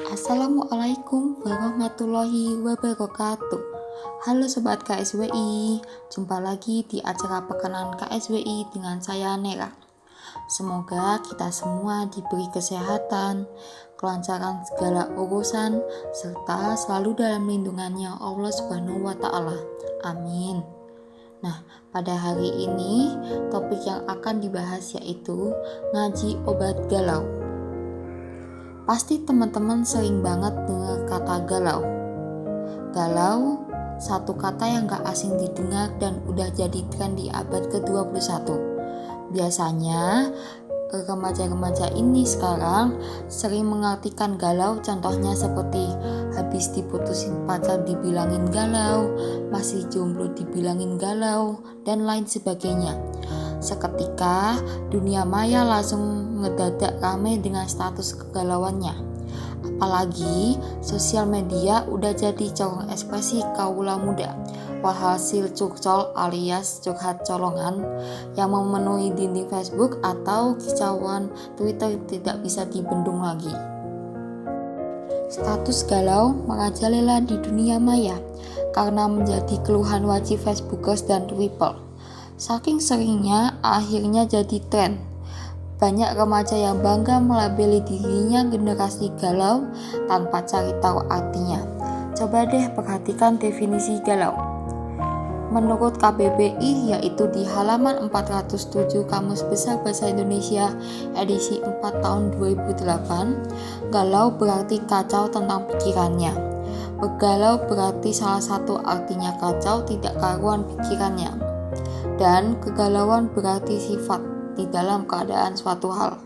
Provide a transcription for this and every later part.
Assalamualaikum warahmatullahi wabarakatuh. Halo Sobat KSWI, jumpa lagi di acara Pekan KSWI dengan saya Nera. Semoga kita semua diberi kesehatan, kelancaran segala urusan, serta selalu dalam lindungannya Allah Subhanahu wa Ta'ala. Amin. Nah, pada hari ini topik yang akan dibahas yaitu ngaji obat galau. Pasti teman-teman sering banget dengar kata galau. Galau, satu kata yang gak asing didengar dan udah jadi tren di abad ke-21. Biasanya, remaja-remaja ini sekarang sering mengartikan galau, contohnya seperti habis diputusin pacar dibilangin galau, masih jomblo dibilangin galau, dan lain sebagainya. Seketika dunia maya langsung ngedadak rame dengan status kegalauannya. Apalagi sosial media udah jadi corong ekspresi kaula muda. Walhasil curcol alias curhat colongan yang memenuhi dinding Facebook atau kicauan Twitter tidak bisa dibendung lagi. Status galau merajalela di dunia maya karena menjadi keluhan wajib Facebookers dan Twitter. Saking seringnya akhirnya jadi tren. Banyak remaja yang bangga melabeli dirinya generasi galau tanpa cari tahu artinya. Coba deh perhatikan definisi galau. Menurut KBBI yaitu di halaman 407 Kamus Besar Bahasa Indonesia edisi 4 tahun 2008, galau berarti kacau tentang pikirannya. Bergalau berarti salah satu artinya kacau tidak karuan pikirannya. Dan kegalauan berarti sifat di dalam keadaan suatu hal.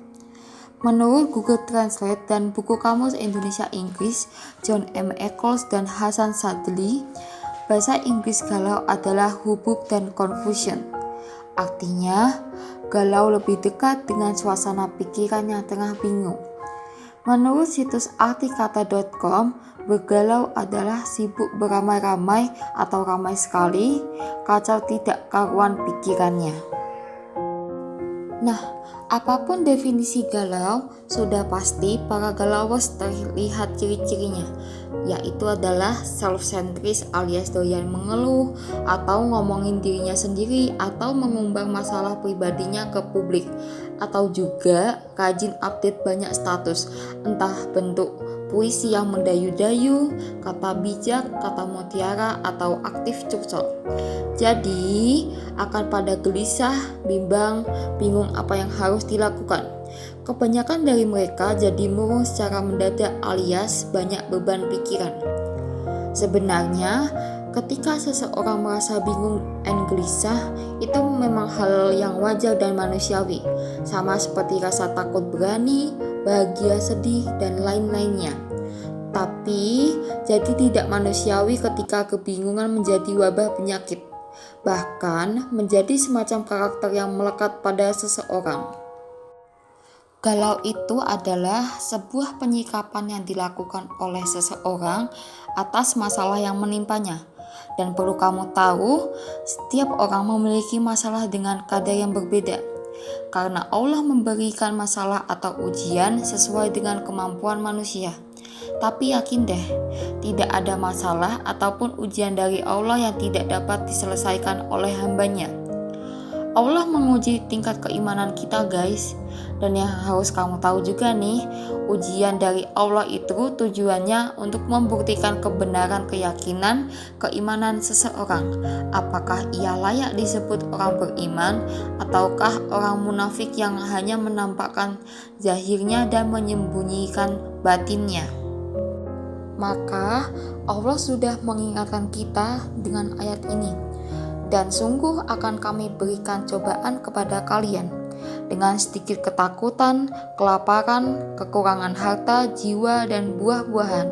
Menurut Google Translate dan buku Kamus Indonesia Inggris John M. Eccles dan Hasan Sadli, bahasa Inggris galau adalah hubub dan confusion. Artinya, galau lebih dekat dengan suasana pikiran yang tengah bingung. Menurut situs artikata.com, bergalau adalah sibuk beramai-ramai atau ramai sekali, kacau tidak karuan pikirannya. Nah, apapun definisi galau, sudah pasti para galawers terlihat ciri-cirinya, yaitu adalah self-centris alias doyan mengeluh atau ngomongin dirinya sendiri atau mengumbar masalah pribadinya ke publik, atau juga rajin update banyak status, entah bentuk puisi yang mendayu-dayu, kata bijak, kata mutiara, atau aktif curcol. Jadi akan pada gelisah, bimbang, bingung apa yang harus dilakukan. Kebanyakan dari mereka jadi murung secara mendadak alias banyak beban pikiran. Sebenarnya ketika seseorang merasa bingung dan gelisah, itu memang hal yang wajar dan manusiawi, sama seperti rasa takut berani, bahagia sedih, dan lain-lainnya. Tapi jadi tidak manusiawi ketika kebingungan menjadi wabah penyakit, bahkan menjadi semacam karakter yang melekat pada seseorang. Galau itu adalah sebuah penyikapan yang dilakukan oleh seseorang atas masalah yang menimpanya. Dan perlu kamu tahu, setiap orang memiliki masalah dengan kadar yang berbeda. Karena Allah memberikan masalah atau ujian sesuai dengan kemampuan manusia. Tapi yakin deh, tidak ada masalah ataupun ujian dari Allah yang tidak dapat diselesaikan oleh hambanya. Allah menguji tingkat keimanan kita guys. Dan yang harus kamu tahu juga nih, ujian dari Allah itu tujuannya untuk membuktikan kebenaran keyakinan, keimanan seseorang. Apakah ia layak disebut orang beriman ataukah orang munafik yang hanya menampakkan zahirnya dan menyembunyikan batinnya. Maka Allah sudah mengingatkan kita dengan ayat ini. Dan sungguh akan kami berikan cobaan kepada kalian dengan sedikit ketakutan, kelaparan, kekurangan harta, jiwa, dan buah-buahan.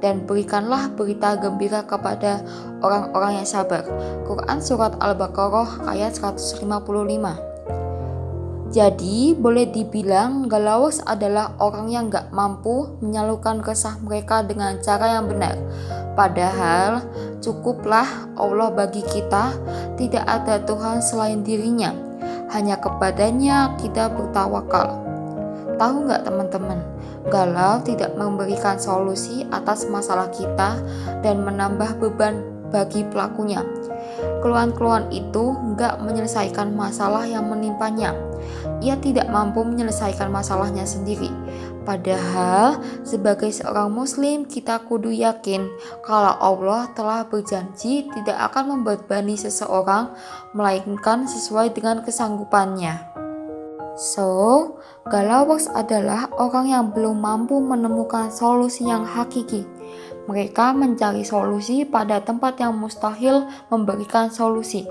Dan berikanlah berita gembira kepada orang-orang yang sabar. Quran Surat Al-Baqarah ayat 155. Jadi boleh dibilang galawers adalah orang yang gak mampu menyalurkan kesah mereka dengan cara yang benar. Padahal cukuplah Allah bagi kita, tidak ada Tuhan selain dirinya. Hanya kepadanya kita bertawakal. Tahu gak teman-teman, Galau tidak memberikan solusi atas masalah kita dan menambah beban bagi pelakunya. Keluhan-keluhan itu nggak menyelesaikan masalah yang menimpanya. Ia tidak mampu menyelesaikan masalahnya sendiri. Padahal sebagai seorang muslim kita kudu yakin kalau Allah telah berjanji tidak akan membebani seseorang melainkan sesuai dengan kesanggupannya. So, galawers adalah orang yang belum mampu menemukan solusi yang hakiki. Mereka mencari solusi pada tempat yang mustahil memberikan solusi.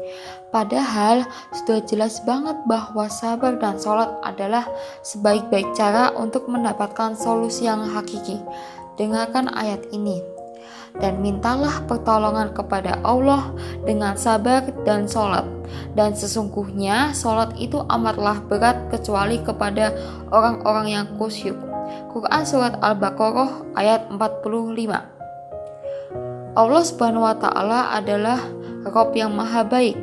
Padahal sudah jelas banget bahwa sabar dan sholat adalah sebaik-baik cara untuk mendapatkan solusi yang hakiki. Dengarkan ayat ini. Dan mintalah pertolongan kepada Allah dengan sabar dan sholat. Dan sesungguhnya sholat itu amatlah berat kecuali kepada orang-orang yang khusyuk. Quran Surat Al-Baqarah ayat 45. Allah Subhanahu wa Ta'ala adalah Rabb yang maha baik,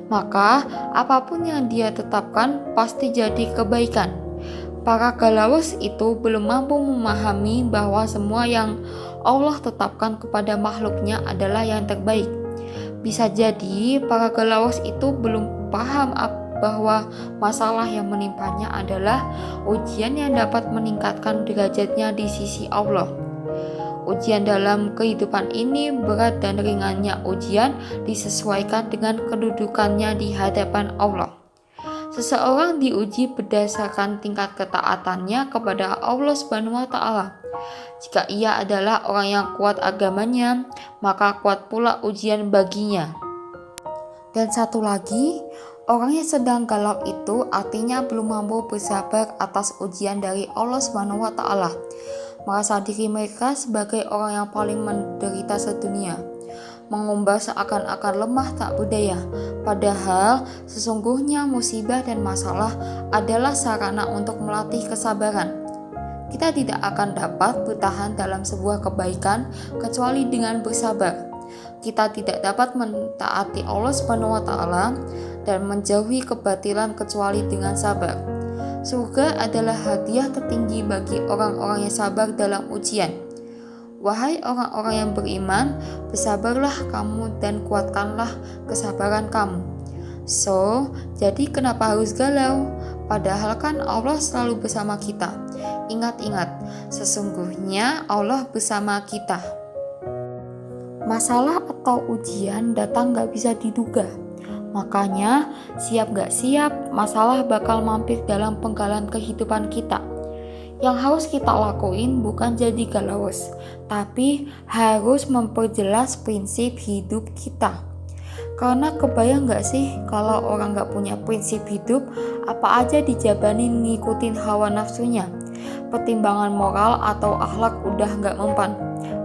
maka apapun yang Dia tetapkan pasti jadi kebaikan. Para galawers itu belum mampu memahami bahwa semua yang Allah tetapkan kepada makhluknya adalah yang terbaik. Bisa jadi para galawers itu belum paham bahwa masalah yang menimpanya adalah ujian yang dapat meningkatkan derajatnya di sisi Allah. Ujian dalam kehidupan ini berat dan ringannya ujian disesuaikan dengan kedudukannya di hadapan Allah. Seseorang diuji berdasarkan tingkat ketaatannya kepada Allah Subhanahu wa Ta'ala. Jika ia adalah orang yang kuat agamanya, maka kuat pula ujian baginya. Dan satu lagi, orang yang sedang galau itu artinya belum mampu bersabar atas ujian dari Allah Subhanahu wa Ta'ala. Merasa diri mereka sebagai orang yang paling menderita sedunia, mengumbar seakan-akan lemah tak berdaya. Padahal sesungguhnya musibah dan masalah adalah sarana untuk melatih kesabaran. Kita tidak akan dapat bertahan dalam sebuah kebaikan kecuali dengan bersabar. Kita tidak dapat mentaati Allah Subhanahu wa Ta'ala dan menjauhi kebatilan kecuali dengan sabar. Surga adalah hadiah tertinggi bagi orang-orang yang sabar dalam ujian. Wahai orang-orang yang beriman, bersabarlah kamu dan kuatkanlah kesabaran kamu. So, jadi kenapa harus galau? Padahal kan Allah selalu bersama kita. Ingat-ingat, sesungguhnya Allah bersama kita. Masalah atau ujian datang gak bisa diduga. Makanya, siap gak siap, masalah bakal mampir dalam penggalan kehidupan kita. Yang harus kita lakuin bukan jadi galawers, tapi harus memperjelas prinsip hidup kita. Karena kebayang gak sih kalau orang gak punya prinsip hidup, apa aja dijabanin ngikutin hawa nafsunya. Pertimbangan moral atau akhlak udah gak mempan.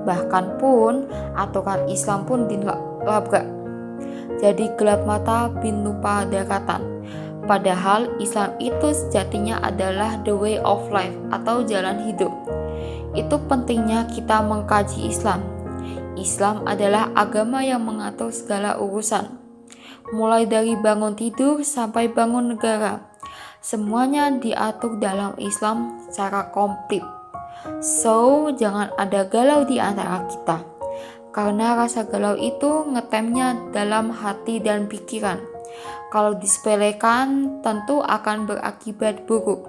Bahkan pun aturan Islam pun dilabrak. Jadi gelap mata bin lupa daratan. Padahal Islam itu sejatinya adalah the way of life atau jalan hidup. Itu pentingnya kita mengkaji Islam. Islam adalah agama yang mengatur segala urusan. Mulai dari bangun tidur sampai bangun negara. Semuanya diatur dalam Islam secara komplit. So, jangan ada galau di antara kita. Karena rasa galau itu ngetemnya dalam hati dan pikiran. Kalau disepelekan, tentu akan berakibat buruk.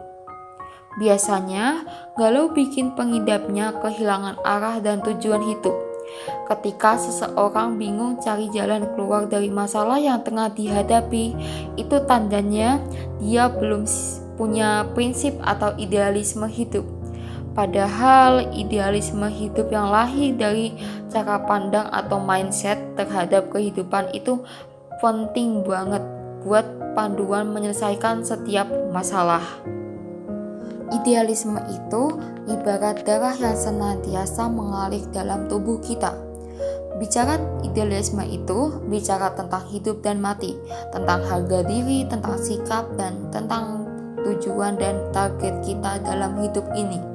Biasanya, galau bikin pengidapnya kehilangan arah dan tujuan hidup. Ketika seseorang bingung cari jalan keluar dari masalah yang tengah dihadapi, itu tandanya dia belum punya prinsip atau idealisme hidup. Padahal idealisme hidup yang lahir dari cara pandang atau mindset terhadap kehidupan itu penting banget buat panduan menyelesaikan setiap masalah. Idealisme itu ibarat darah yang senantiasa mengalir dalam tubuh kita. Bicara idealisme itu bicara tentang hidup dan mati, tentang harga diri, tentang sikap, dan tentang tujuan dan target kita dalam hidup ini.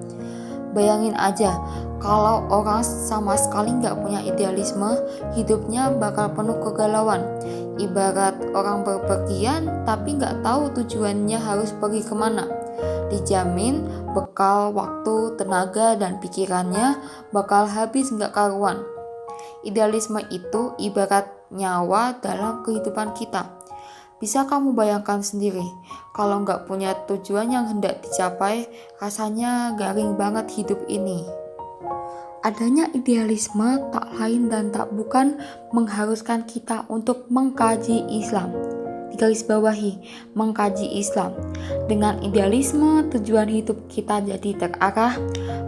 Bayangin aja, kalau orang sama sekali nggak punya idealisme, hidupnya bakal penuh kegalauan. Ibarat orang berpergian tapi nggak tahu tujuannya harus pergi kemana. Dijamin bekal waktu, tenaga, dan pikirannya bakal habis nggak karuan. Idealisme itu ibarat nyawa dalam kehidupan kita. Bisa kamu bayangkan sendiri, kalau nggak punya tujuan yang hendak dicapai, rasanya garing banget hidup ini. Adanya idealisme tak lain dan tak bukan mengharuskan kita untuk mengkaji Islam. Digarisbawahi, mengkaji Islam. Dengan idealisme, tujuan hidup kita jadi terarah,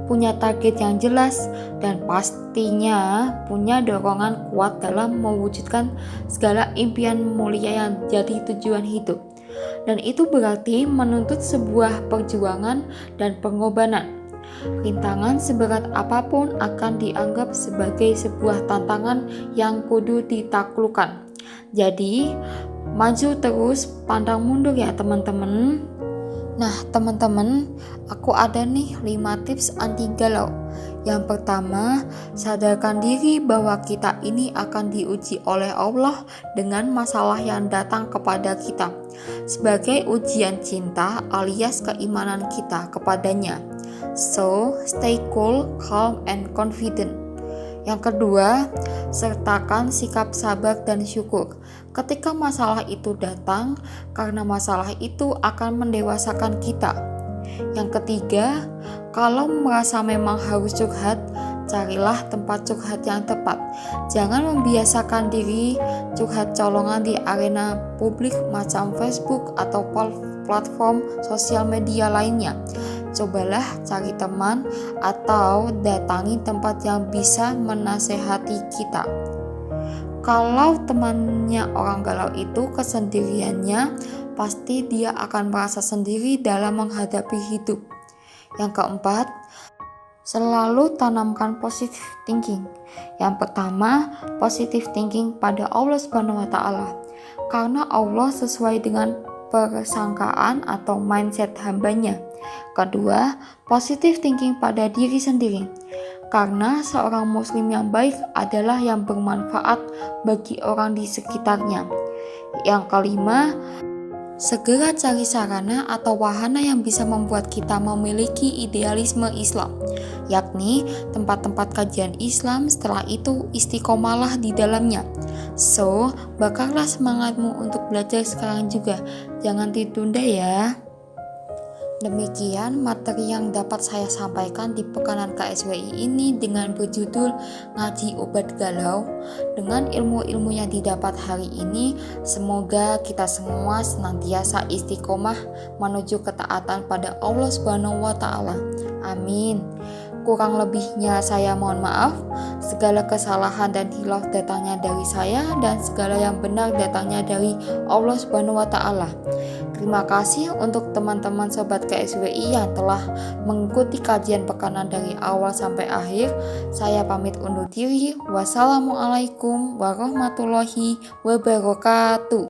punya target yang jelas, dan pastinya punya dorongan kuat dalam mewujudkan segala impian mulia yang jadi tujuan hidup. Dan itu berarti menuntut sebuah perjuangan dan pengorbanan. Rintangan seberat apapun akan dianggap sebagai sebuah tantangan yang kudu ditaklukkan. Jadi, maju terus, pantang mundur ya teman-teman. Nah teman-teman, aku ada nih 5 tips anti galau. Yang pertama, sadarkan diri bahwa kita ini akan diuji oleh Allah dengan masalah yang datang kepada kita sebagai ujian cinta alias keimanan kita kepadanya. So, stay cool, calm, and confident. Yang kedua, sertakan sikap sabar dan syukur ketika masalah itu datang, karena masalah itu akan mendewasakan kita. Yang ketiga, kalau merasa memang harus curhat, carilah tempat curhat yang tepat. Jangan membiasakan diri curhat colongan di arena publik macam Facebook atau platform sosial media lainnya. Cobalah cari teman atau datangi tempat yang bisa menasehati kita. Kalau temannya orang galau itu kesendiriannya, pasti dia akan merasa sendiri dalam menghadapi hidup. Yang keempat, selalu tanamkan positive thinking. Yang pertama, positive thinking pada Allah Subhanahu wa Ta'ala. Karena Allah sesuai dengan persangkaan atau mindset hambanya. Kedua, positive thinking pada diri sendiri. Karena seorang muslim yang baik adalah yang bermanfaat bagi orang di sekitarnya. Yang kelima, segera cari sarana atau wahana yang bisa membuat kita memiliki idealisme Islam, yakni tempat-tempat kajian Islam. Setelah itu istiqomalah di dalamnya. So, bakarlah semangatmu untuk belajar sekarang juga. Jangan ditunda ya. Demikian materi yang dapat saya sampaikan di Pekanan KSWI ini dengan berjudul Ngaji Obat Galau. Dengan ilmu-ilmu yang didapat hari ini, semoga kita semua senantiasa istiqomah menuju ketaatan pada Allah Subhanahu wa Ta'ala. Amin. Kurang lebihnya saya mohon maaf. Segala kesalahan dan hilaf datangnya dari saya, dan segala yang benar datangnya dari Allah Subhanahu wa Ta'ala. Terima kasih untuk teman-teman sobat KSWI yang telah mengikuti kajian Pekanan dari awal sampai akhir. Saya pamit undur diri. Wassalamualaikum warahmatullahi wabarakatuh.